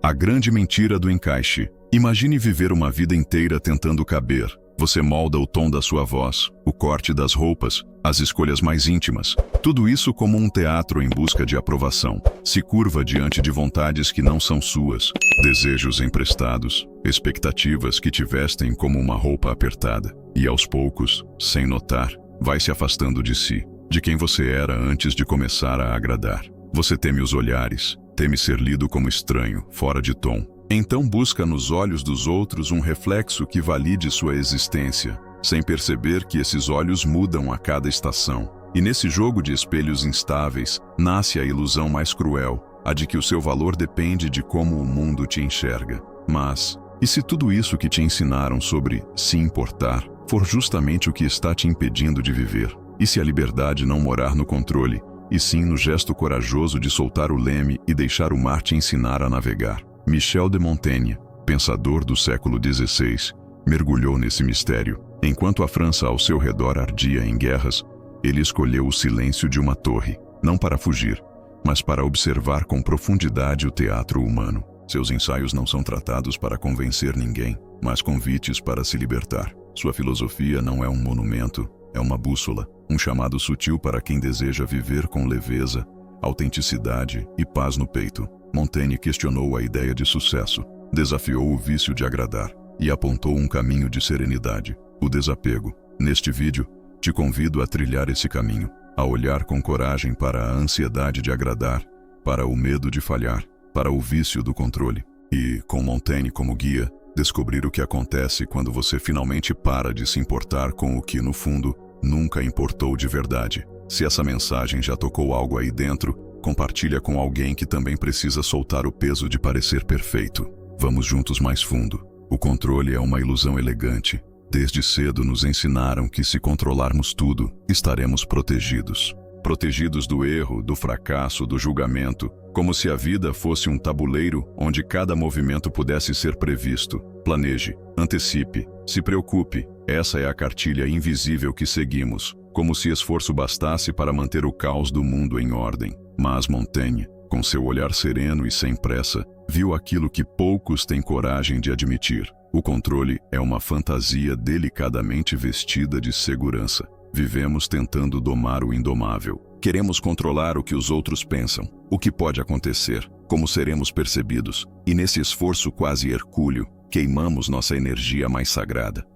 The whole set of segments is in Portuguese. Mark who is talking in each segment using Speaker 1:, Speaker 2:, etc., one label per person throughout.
Speaker 1: A grande mentira do encaixe. Imagine viver uma vida inteira tentando caber. Você molda o tom da sua voz, o corte das roupas, as escolhas mais íntimas. Tudo isso como um teatro em busca de aprovação. Se curva diante de vontades que não são suas, desejos emprestados, expectativas que te vestem como uma roupa apertada. E aos poucos, sem notar, vai se afastando de si, de quem você era antes de começar a agradar. Você teme os olhares, teme ser lido como estranho, fora de tom. Então busca nos olhos dos outros um reflexo que valide sua existência, sem perceber que esses olhos mudam a cada estação. E nesse jogo de espelhos instáveis, nasce a ilusão mais cruel, a de que o seu valor depende de como o mundo te enxerga. Mas, e se tudo isso que te ensinaram sobre se importar for justamente o que está te impedindo de viver? E se a liberdade não morar no controle, e sim no gesto corajoso de soltar o leme e deixar o mar te ensinar a navegar? Michel de Montaigne, pensador do século XVI, mergulhou nesse mistério. Enquanto a França ao seu redor ardia em guerras, ele escolheu o silêncio de uma torre, não para fugir, mas para observar com profundidade o teatro humano. Seus ensaios não são tratados para convencer ninguém, mas convites para se libertar. Sua filosofia não é um monumento, é uma bússola, um chamado sutil para quem deseja viver com leveza, autenticidade e paz no peito. Montaigne questionou a ideia de sucesso, desafiou o vício de agradar e apontou um caminho de serenidade, o desapego. Neste vídeo, te convido a trilhar esse caminho, a olhar com coragem para a ansiedade de agradar, para o medo de falhar, para o vício do controle e, com Montaigne como guia, descobrir o que acontece quando você finalmente para de se importar com o que, no fundo, nunca importou de verdade. Se essa mensagem já tocou algo aí dentro, compartilha com alguém que também precisa soltar o peso de parecer perfeito. Vamos juntos mais fundo. O controle é uma ilusão elegante. Desde cedo nos ensinaram que se controlarmos tudo, estaremos protegidos. Protegidos do erro, do fracasso, do julgamento, como se a vida fosse um tabuleiro onde cada movimento pudesse ser previsto. Planeje, antecipe, se preocupe. Essa é a cartilha invisível que seguimos, como se esforço bastasse para manter o caos do mundo em ordem. Mas Montaigne, com seu olhar sereno e sem pressa, viu aquilo que poucos têm coragem de admitir. O controle é uma fantasia delicadamente vestida de segurança. Vivemos tentando domar o indomável. Queremos controlar o que os outros pensam, o que pode acontecer, como seremos percebidos. E nesse esforço quase hercúleo, queimamos nossa energia mais sagrada.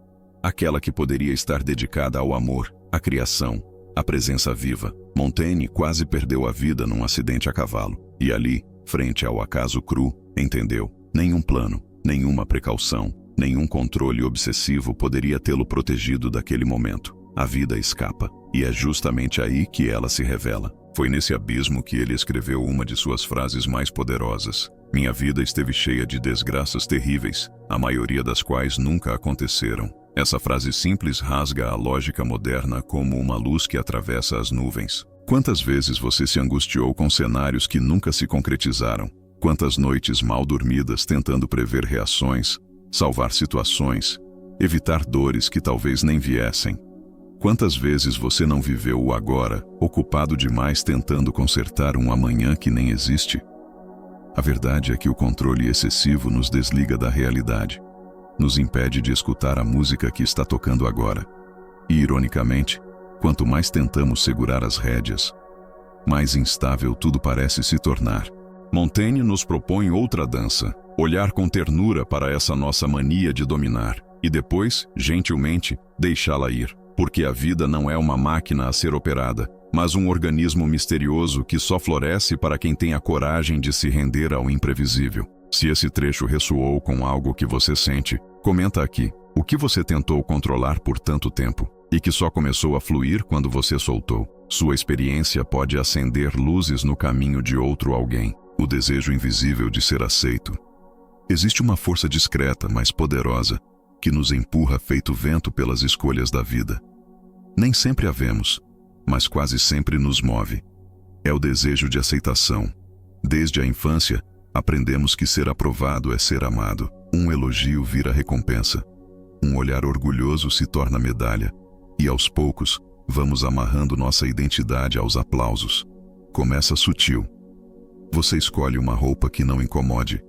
Speaker 1: Aquela que poderia estar dedicada ao amor, à criação, à presença viva. Montaigne quase perdeu a vida num acidente a cavalo. E ali, frente ao acaso cru, entendeu: nenhum plano, nenhuma precaução, nenhum controle obsessivo poderia tê-lo protegido daquele momento. A vida escapa, e é justamente aí que ela se revela. Foi nesse abismo que ele escreveu uma de suas frases mais poderosas. Minha vida esteve cheia de desgraças terríveis, a maioria das quais nunca aconteceram. Essa frase simples rasga a lógica moderna como uma luz que atravessa as nuvens. Quantas vezes você se angustiou com cenários que nunca se concretizaram? Quantas noites mal dormidas tentando prever reações, salvar situações, evitar dores que talvez nem viessem? Quantas vezes você não viveu o agora, ocupado demais tentando consertar um amanhã que nem existe? A verdade é que o controle excessivo nos desliga da realidade. Nos impede de escutar a música que está tocando agora. E, ironicamente, quanto mais tentamos segurar as rédeas, mais instável tudo parece se tornar. Montaigne nos propõe outra dança, olhar com ternura para essa nossa mania de dominar, e depois, gentilmente, deixá-la ir, porque a vida não é uma máquina a ser operada, mas um organismo misterioso que só floresce para quem tem a coragem de se render ao imprevisível. Se esse trecho ressoou com algo que você sente, comenta aqui o que você tentou controlar por tanto tempo e que só começou a fluir quando você soltou. Sua experiência pode acender luzes no caminho de outro alguém, o desejo invisível de ser aceito. Existe uma força discreta, mas poderosa, que nos empurra feito vento pelas escolhas da vida. Nem sempre a vemos, mas quase sempre nos move. É o desejo de aceitação. Desde a infância, aprendemos que ser aprovado é ser amado. Um elogio vira recompensa. Um olhar orgulhoso se torna medalha. E aos poucos, vamos amarrando nossa identidade aos aplausos. Começa sutil. Você escolhe uma roupa que não incomode.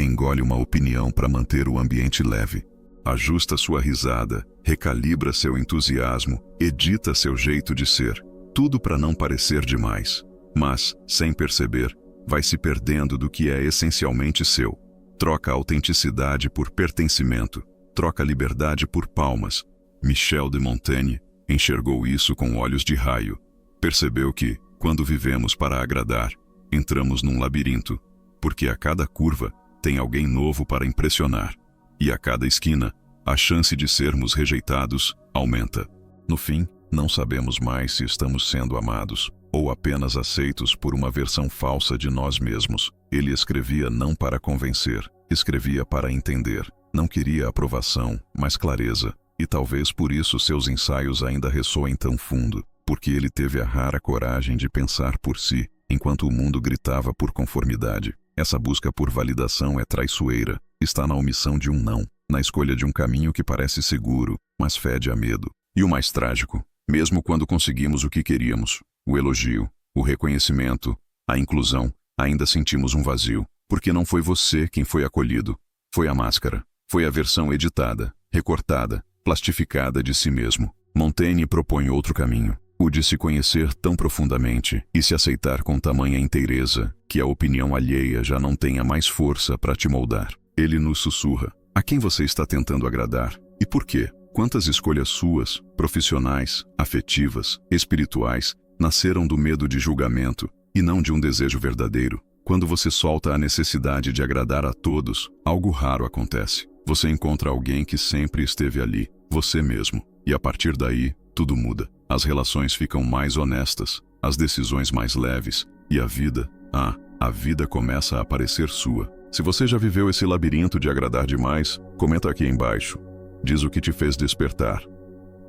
Speaker 1: engole uma opinião para manter o ambiente leve. Ajusta sua risada, recalibra seu entusiasmo, edita seu jeito de ser. Tudo para não parecer demais. Mas, sem perceber, vai se perdendo do que é essencialmente seu. Troca autenticidade por pertencimento. Troca liberdade por palmas. Michel de Montaigne enxergou isso com olhos de raio. Percebeu que, quando vivemos para agradar, entramos num labirinto, porque a cada curva tem alguém novo para impressionar, e a cada esquina, a chance de sermos rejeitados aumenta. No fim, não sabemos mais se estamos sendo amados, ou apenas aceitos por uma versão falsa de nós mesmos. Ele escrevia não para convencer, escrevia para entender. Não queria aprovação, mas clareza, e talvez por isso seus ensaios ainda ressoem tão fundo, porque ele teve a rara coragem de pensar por si, enquanto o mundo gritava por conformidade. Essa busca por validação é traiçoeira, está na omissão de um não, na escolha de um caminho que parece seguro, mas fede a medo. E o mais trágico, mesmo quando conseguimos o que queríamos, o elogio, o reconhecimento, a inclusão, ainda sentimos um vazio, porque não foi você quem foi acolhido, foi a máscara, foi a versão editada, recortada, plastificada de si mesmo. Montaigne propõe outro caminho, o de se conhecer tão profundamente e se aceitar com tamanha inteireza que a opinião alheia já não tenha mais força para te moldar. Ele nos sussurra: a quem você está tentando agradar? E por quê? Quantas escolhas suas, profissionais, afetivas, espirituais, nasceram do medo de julgamento e não de um desejo verdadeiro? Quando você solta a necessidade de agradar a todos, algo raro acontece. Você encontra alguém que sempre esteve ali, você mesmo. E a partir daí, tudo muda. As relações ficam mais honestas, as decisões mais leves, e a vida começa a parecer sua. Se você já viveu esse labirinto de agradar demais, comenta aqui embaixo. Diz o que te fez despertar.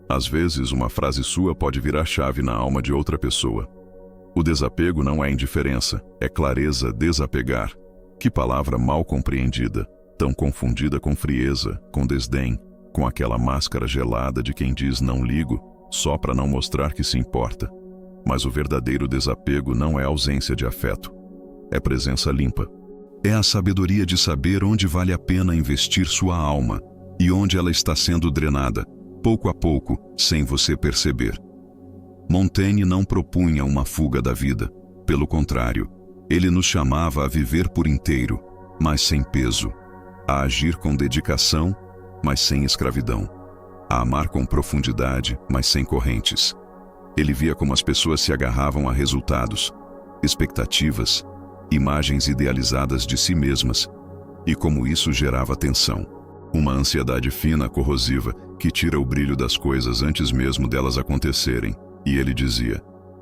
Speaker 1: Às vezes, uma frase sua pode virar chave na alma de outra pessoa. O desapego não é indiferença, é clareza desapegar. Que palavra mal compreendida, tão confundida com frieza, com desdém, com aquela máscara gelada de quem diz não ligo, só para não mostrar que se importa. Mas o verdadeiro desapego não é ausência de afeto, é presença limpa. É a sabedoria de saber onde vale a pena investir sua alma e onde ela está sendo drenada, pouco a pouco, sem você perceber. Montaigne não propunha uma fuga da vida. Pelo contrário, ele nos chamava a viver por inteiro, mas sem peso, a agir com dedicação, mas sem escravidão, a amar com profundidade, mas sem correntes. Ele via como as pessoas se agarravam a resultados, expectativas, imagens idealizadas de si mesmas, e como isso gerava tensão. Uma ansiedade fina, corrosiva, que tira o brilho das coisas antes mesmo delas acontecerem. E ele dizia: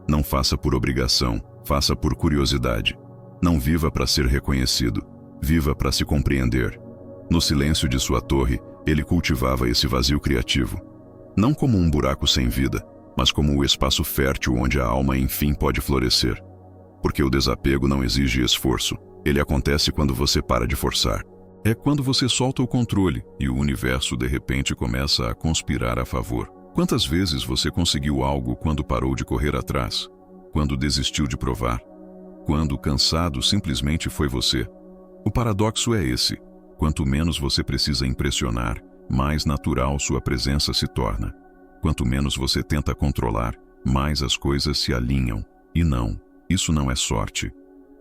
Speaker 1: não faça por obrigação, faça por curiosidade. Não viva para ser reconhecido, viva para se compreender. No silêncio de sua torre, ele cultivava esse vazio criativo. Não como um buraco sem vida, mas como o espaço fértil onde a alma enfim pode florescer. Porque o desapego não exige esforço, ele acontece quando você para de forçar. É quando você solta o controle e o universo de repente começa a conspirar a favor. Quantas vezes você conseguiu algo quando parou de correr atrás? Quando desistiu de provar? Quando cansado simplesmente foi você? O paradoxo é esse: quanto menos você precisa impressionar, mais natural sua presença se torna. Quanto menos você tenta controlar, mais as coisas se alinham. E não, isso não é sorte,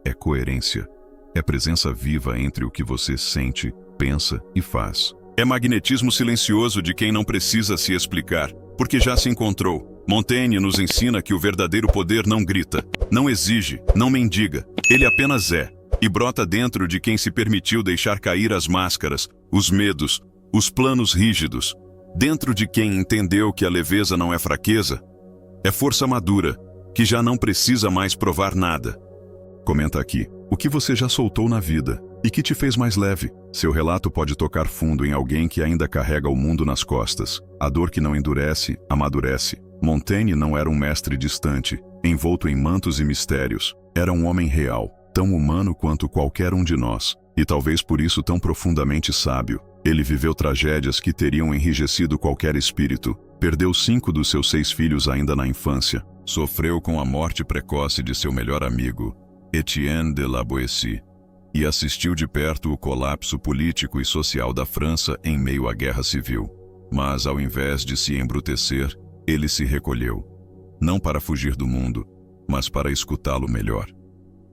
Speaker 1: é coerência. É presença viva entre o que você sente, pensa e faz. É magnetismo silencioso de quem não precisa se explicar, porque já se encontrou. Montaigne nos ensina que o verdadeiro poder não grita, não exige, não mendiga. Ele apenas é, e brota dentro de quem se permitiu deixar cair as máscaras, os medos, os planos rígidos. Dentro de quem entendeu que a leveza não é fraqueza, é força madura, que já não precisa mais provar nada. Comenta aqui, o que você já soltou na vida e que te fez mais leve. Seu relato pode tocar fundo em alguém que ainda carrega o mundo nas costas. A dor que não endurece, amadurece. Montaigne não era um mestre distante, envolto em mantos e mistérios. Era um homem real, tão humano quanto qualquer um de nós, e talvez por isso tão profundamente sábio. Ele viveu tragédias que teriam enrijecido qualquer espírito. Perdeu 5 dos seus 6 filhos ainda na infância. Sofreu com a morte precoce de seu melhor amigo, Etienne de la Boétie. e assistiu de perto o colapso político e social da França em meio à guerra civil. Mas, ao invés de se embrutecer, ele se recolheu. Não para fugir do mundo, mas para escutá-lo melhor.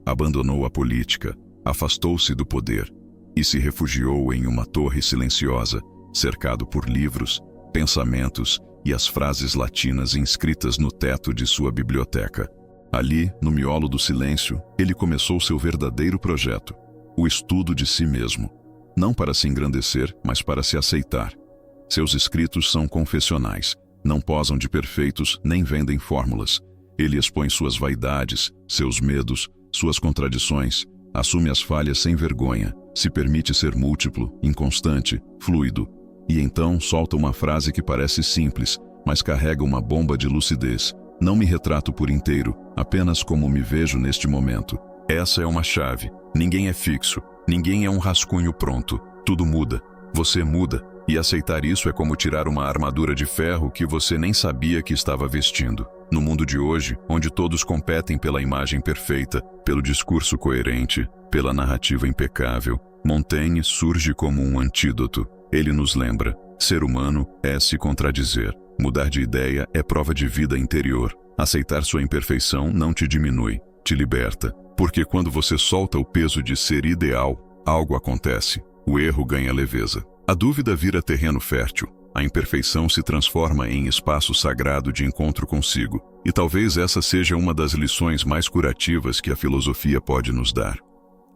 Speaker 1: Abandonou a política, afastou-se do poder e se refugiou em uma torre silenciosa, cercado por livros, pensamentos e as frases latinas inscritas no teto de sua biblioteca. Ali, no miolo do silêncio, ele começou seu verdadeiro projeto, o estudo de si mesmo. Não para se engrandecer, mas para se aceitar. Seus escritos são confessionais, não posam de perfeitos nem vendem fórmulas. Ele expõe suas vaidades, seus medos, suas contradições, assume as falhas sem vergonha, se permite ser múltiplo, inconstante, fluido. E então solta uma frase que parece simples, mas carrega uma bomba de lucidez. Não me retrato por inteiro, apenas como me vejo neste momento. Essa é uma chave. Ninguém é fixo, ninguém é um rascunho pronto. Tudo muda. Você muda. E aceitar isso é como tirar uma armadura de ferro que você nem sabia que estava vestindo. No mundo de hoje, onde todos competem pela imagem perfeita, pelo discurso coerente, pela narrativa impecável, Montaigne surge como um antídoto. Ele nos lembra: ser humano é se contradizer. Mudar de ideia é prova de vida interior. Aceitar sua imperfeição não te diminui, te liberta. Porque quando você solta o peso de ser ideal, algo acontece. O erro ganha leveza. A dúvida vira terreno fértil. A imperfeição se transforma em espaço sagrado de encontro consigo. E talvez essa seja uma das lições mais curativas que a filosofia pode nos dar.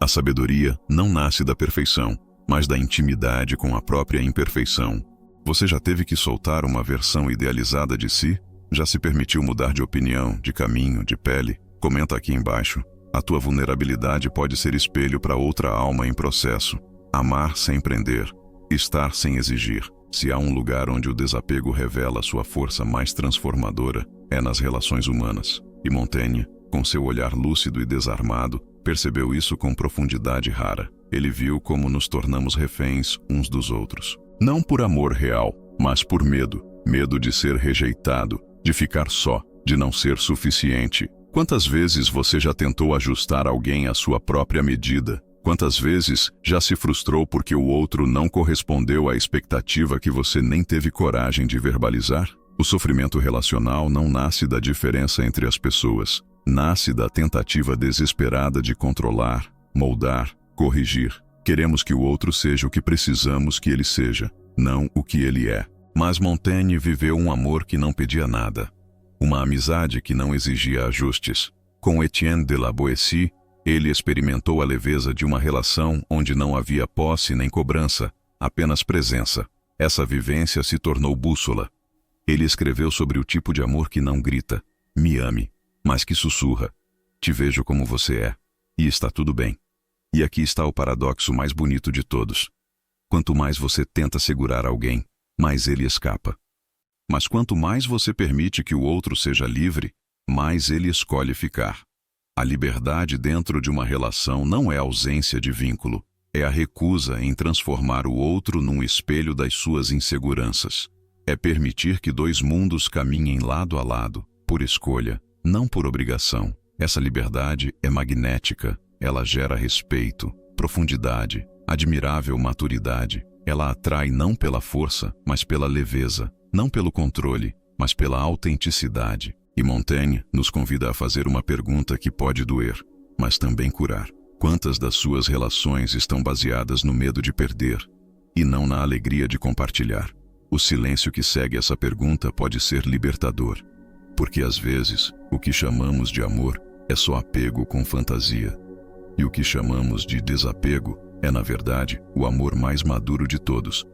Speaker 1: A sabedoria não nasce da perfeição, mas da intimidade com a própria imperfeição. Você já teve que soltar uma versão idealizada de si? Já se permitiu mudar de opinião, de caminho, de pele? Comenta aqui embaixo. A tua vulnerabilidade pode ser espelho para outra alma em processo. Amar sem prender. Estar sem exigir. Se há um lugar onde o desapego revela sua força mais transformadora, é nas relações humanas. E Montaigne, com seu olhar lúcido e desarmado, percebeu isso com profundidade rara. Ele viu como nos tornamos reféns uns dos outros. Não por amor real, mas por medo. Medo de ser rejeitado, de ficar só, de não ser suficiente. Quantas vezes você já tentou ajustar alguém à sua própria medida? Quantas vezes já se frustrou porque o outro não correspondeu à expectativa que você nem teve coragem de verbalizar? O sofrimento relacional não nasce da diferença entre as pessoas. Nasce da tentativa desesperada de controlar, moldar, corrigir. Queremos que o outro seja o que precisamos que ele seja, não o que ele é. Mas Montaigne viveu um amor que não pedia nada. Uma amizade que não exigia ajustes. Com Etienne de la Boétie, ele experimentou a leveza de uma relação onde não havia posse nem cobrança, apenas presença. Essa vivência se tornou bússola. Ele escreveu sobre o tipo de amor que não grita, me ame, mas que sussurra, te vejo como você é, e está tudo bem. E aqui está o paradoxo mais bonito de todos. Quanto mais você tenta segurar alguém, mais ele escapa. Mas quanto mais você permite que o outro seja livre, mais ele escolhe ficar. A liberdade dentro de uma relação não é ausência de vínculo, é a recusa em transformar o outro num espelho das suas inseguranças. É permitir que dois mundos caminhem lado a lado, por escolha, não por obrigação. Essa liberdade é magnética, ela gera respeito, profundidade, admirável maturidade. Ela atrai não pela força, mas pela leveza, não pelo controle, mas pela autenticidade. E Montaigne nos convida a fazer uma pergunta que pode doer, mas também curar. Quantas das suas relações estão baseadas no medo de perder e não na alegria de compartilhar? O silêncio que segue essa pergunta pode ser libertador, porque às vezes o que chamamos de amor é só apego com fantasia, e o que chamamos de desapego é, na verdade, o amor mais maduro de todos,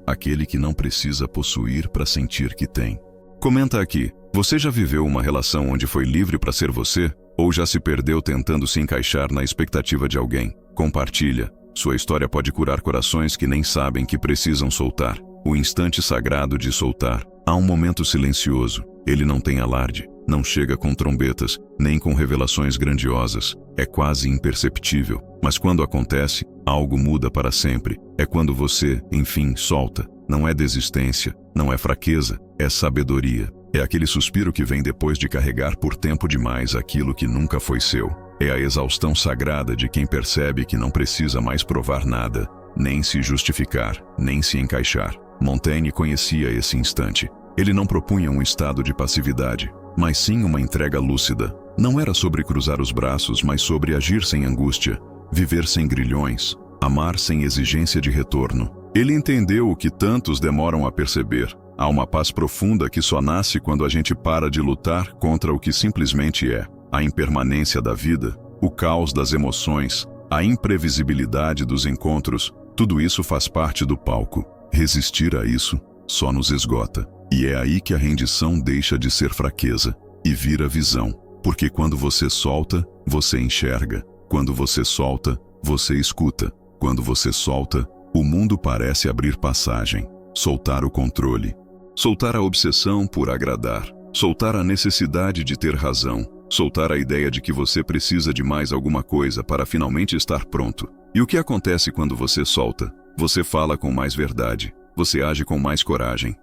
Speaker 1: aquele que não precisa possuir para sentir que tem. Comenta aqui, você já viveu uma relação onde foi livre para ser você? Ou já se perdeu tentando se encaixar na expectativa de alguém? Compartilha. Sua história pode curar corações que nem sabem que precisam soltar. O instante sagrado de soltar. Há um momento silencioso. Ele não tem alarde, não chega com trombetas, nem com revelações grandiosas. É quase imperceptível. Mas quando acontece, algo muda para sempre. É quando você, enfim, solta. Não é desistência, não é fraqueza, é sabedoria. É aquele suspiro que vem depois de carregar por tempo demais aquilo que nunca foi seu. É a exaustão sagrada de quem percebe que não precisa mais provar nada, nem se justificar, nem se encaixar. Montaigne conhecia esse instante. Ele não propunha um estado de passividade, mas sim uma entrega lúcida. Não era sobre cruzar os braços, mas sobre agir sem angústia, viver sem grilhões, amar sem exigência de retorno. Ele entendeu o que tantos demoram a perceber. Há uma paz profunda que só nasce quando a gente para de lutar contra o que simplesmente é. A impermanência da vida, o caos das emoções, a imprevisibilidade dos encontros, tudo isso faz parte do palco. Resistir a isso só nos esgota. E é aí que a rendição deixa de ser fraqueza e vira visão. Porque quando você solta, você enxerga. Quando você solta, você escuta. Quando você solta, o mundo parece abrir passagem. Soltar o controle. Soltar a obsessão por agradar. Soltar a necessidade de ter razão. Soltar a ideia de que você precisa de mais alguma coisa para finalmente estar pronto. E o que acontece quando você solta? Você fala com mais verdade. Você age com mais coragem.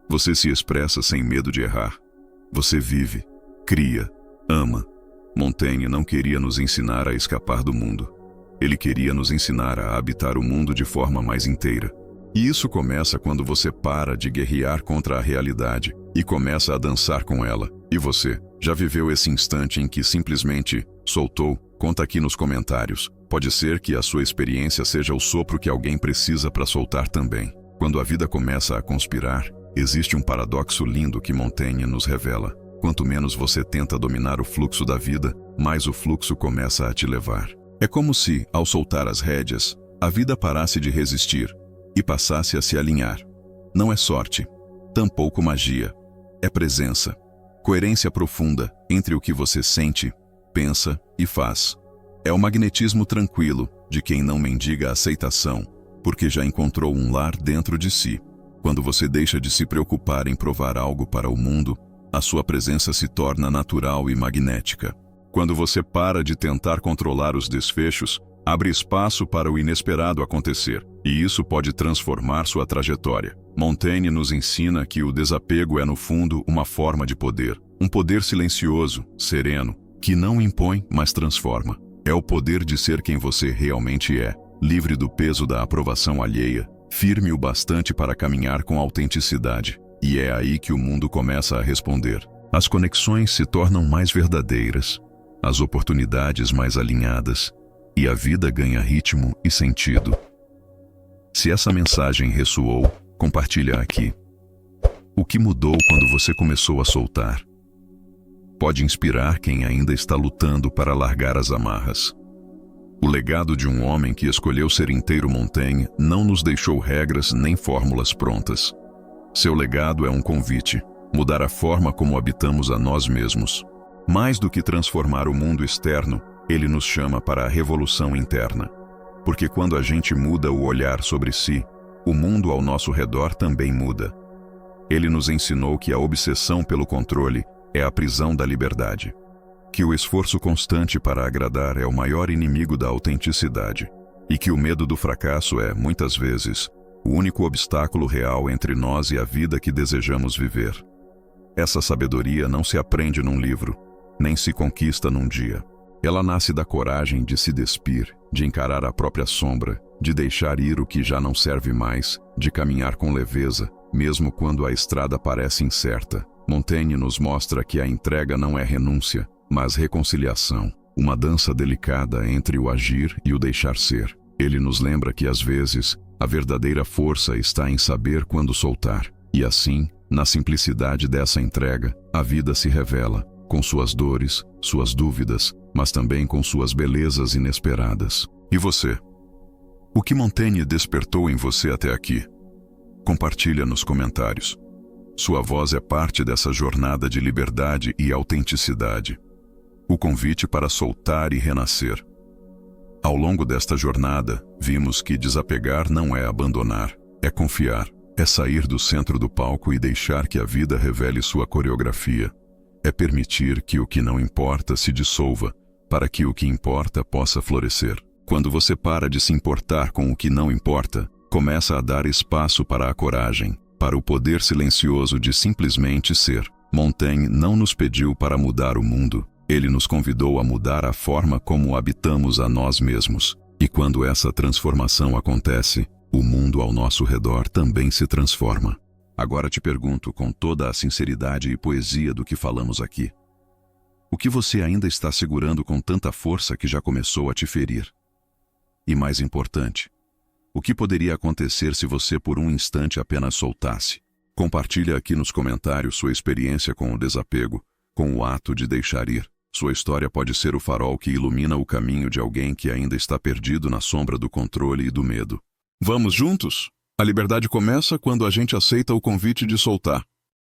Speaker 1: Você se expressa sem medo de errar. Você vive, cria, ama. Montaigne não queria nos ensinar a escapar do mundo. Ele queria nos ensinar a habitar o mundo de forma mais inteira. E isso começa quando você para de guerrear contra a realidade e começa a dançar com ela. E você, já viveu esse instante em que simplesmente soltou? Conta aqui nos comentários. Pode ser que a sua experiência seja o sopro que alguém precisa para soltar também. Quando a vida começa a conspirar, existe um paradoxo lindo que Montaigne nos revela. Quanto menos você tenta dominar o fluxo da vida, mais o fluxo começa a te levar. É como se, ao soltar as rédeas, a vida parasse de resistir e passasse a se alinhar. Não é sorte, tampouco magia. É presença, coerência profunda entre o que você sente, pensa e faz. É o magnetismo tranquilo de quem não mendiga aceitação, porque já encontrou um lar dentro de si. Quando você deixa de se preocupar em provar algo para o mundo, a sua presença se torna natural e magnética. Quando você para de tentar controlar os desfechos, abre espaço para o inesperado acontecer, e isso pode transformar sua trajetória. Montaigne nos ensina que o desapego é, no fundo, uma forma de poder. Um poder silencioso, sereno, que não impõe, mas transforma. É o poder de ser quem você realmente é, livre do peso da aprovação alheia, firme o bastante para caminhar com autenticidade. E é aí que o mundo começa a responder. As conexões se tornam mais verdadeiras, as oportunidades mais alinhadas, e a vida ganha ritmo e sentido. Se essa mensagem ressoou, compartilha aqui. O que mudou quando você começou a soltar? Pode inspirar quem ainda está lutando para largar as amarras. O legado de um homem que escolheu ser inteiro. Montaigne não nos deixou regras nem fórmulas prontas. Seu legado é um convite, mudar a forma como habitamos a nós mesmos. Mais do que transformar o mundo externo, ele nos chama para a revolução interna. Porque quando a gente muda o olhar sobre si, o mundo ao nosso redor também muda. Ele nos ensinou que a obsessão pelo controle é a prisão da liberdade. Que o esforço constante para agradar é o maior inimigo da autenticidade. E que o medo do fracasso é, muitas vezes, o único obstáculo real entre nós e a vida que desejamos viver. Essa sabedoria não se aprende num livro, nem se conquista num dia. Ela nasce da coragem de se despir, de encarar a própria sombra, de deixar ir o que já não serve mais, de caminhar com leveza, mesmo quando a estrada parece incerta. Montaigne nos mostra que a entrega não é renúncia, mas reconciliação, uma dança delicada entre o agir e o deixar ser. Ele nos lembra que, às vezes, a verdadeira força está em saber quando soltar. E assim, na simplicidade dessa entrega, a vida se revela, com suas dores, suas dúvidas, mas também com suas belezas inesperadas. E você? O que Montaigne despertou em você até aqui? Compartilha nos comentários. Sua voz é parte dessa jornada de liberdade e autenticidade. O convite para soltar e renascer. Ao longo desta jornada, vimos que desapegar não é abandonar, é confiar, é sair do centro do palco e deixar que a vida revele sua coreografia. É permitir que o que não importa se dissolva, para que o que importa possa florescer. Quando você para de se importar com o que não importa, começa a dar espaço para a coragem, para o poder silencioso de simplesmente ser. Montaigne não nos pediu para mudar o mundo, ele nos convidou a mudar a forma como habitamos a nós mesmos. E quando essa transformação acontece, o mundo ao nosso redor também se transforma. Agora te pergunto com toda a sinceridade e poesia do que falamos aqui: o que você ainda está segurando com tanta força que já começou a te ferir? E mais importante, o que poderia acontecer se você por um instante apenas soltasse? Compartilha aqui nos comentários sua experiência com o desapego, com o ato de deixar ir. Sua história pode ser o farol que ilumina o caminho de alguém que ainda está perdido na sombra do controle e do medo. Vamos juntos? A liberdade começa quando a gente aceita o convite de soltar.